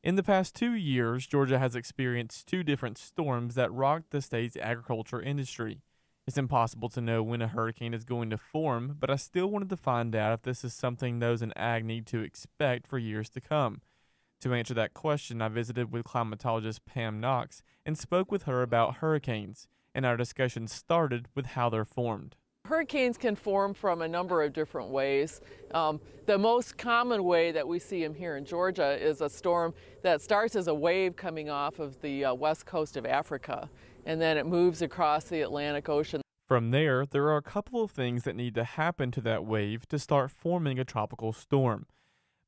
In the past 2 years, Georgia has experienced two different storms that rocked the state's agriculture industry. It's impossible to know when a hurricane is going to form, but I still wanted to find out if this is something those in ag need to expect for years to come. To answer that question, I visited with climatologist Pam Knox and spoke with her about hurricanes, and our discussion started with how they're formed. Hurricanes can form from a number of different ways. The most common way that we see them here in Georgia is a storm that starts as a wave coming off of the west coast of Africa, and then it moves across the Atlantic Ocean. From there are a couple of things that need to happen to that wave to start forming a tropical storm.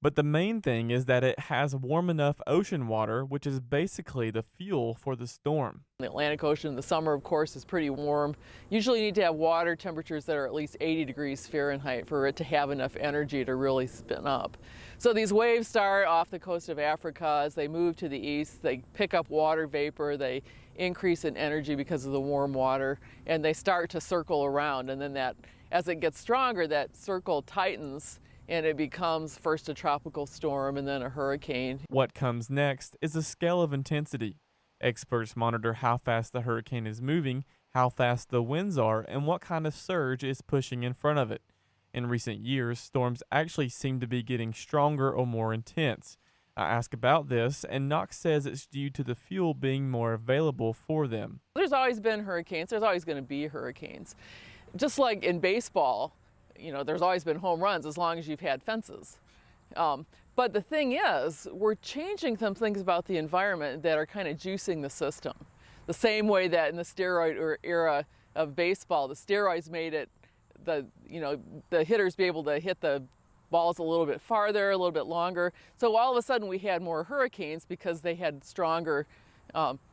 But the main thing is that it has warm enough ocean water, which is basically the fuel for the storm. The Atlantic Ocean in the summer, of course, is pretty warm. Usually you need to have water temperatures that are at least 80 degrees Fahrenheit for it to have enough energy to really spin up. So these waves start off the coast of Africa. As they move to the east, they pick up water vapor, they increase in energy because of the warm water, and they start to circle around. And then as it gets stronger, that circle tightens, and it becomes first a tropical storm and then a hurricane. What comes next is a scale of intensity. Experts monitor how fast the hurricane is moving, how fast the winds are, and what kind of surge is pushing in front of it. In recent years, storms actually seem to be getting stronger or more intense. I ask about this, and Knox says it's due to the fuel being more available for them. There's always been hurricanes. There's always going to be hurricanes. Just like in baseball, there's always been home runs as long as you've had fences. But the thing is, we're changing some things about the environment that are kind of juicing the system. The same way that in the steroid era of baseball, the steroids made it, the hitters be able to hit the balls a little bit farther, a little bit longer. So all of a sudden we had more hurricanes because they had stronger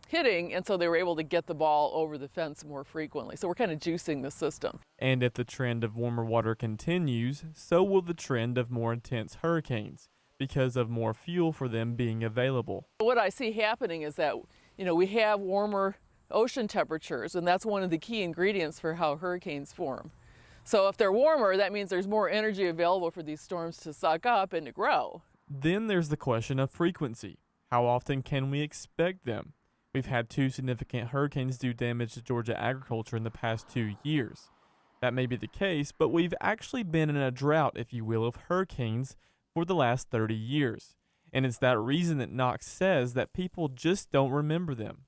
hitting, and so they were able to get the ball over the fence more frequently. So we're kind of juicing the system. And if the trend of warmer water continues, so will the trend of more intense hurricanes, because of more fuel for them being available. What I see happening is that, we have warmer ocean temperatures, and that's one of the key ingredients for how hurricanes form. So if they're warmer, that means there's more energy available for these storms to suck up and to grow. Then there's the question of frequency. How often can we expect them? We've had two significant hurricanes do damage to Georgia agriculture in the past 2 years. That may be the case, but we've actually been in a drought, if you will, of hurricanes for the last 30 years. And it's that reason that Knox says that people just don't remember them.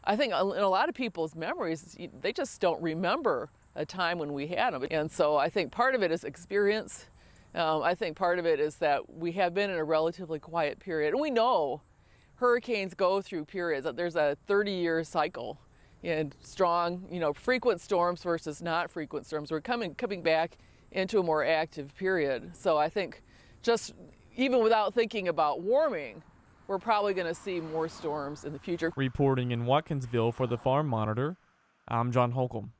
I think in a lot of people's memories, they just don't remember a time when we had them. And so I think part of it is experience. I think part of it is that we have been in a relatively quiet period. And we know hurricanes go through periods. There's a 30-year cycle in strong, frequent storms versus not frequent storms. We're coming back into a more active period. So I think just even without thinking about warming, we're probably going to see more storms in the future. Reporting in Watkinsville for the Farm Monitor, I'm John Holcomb.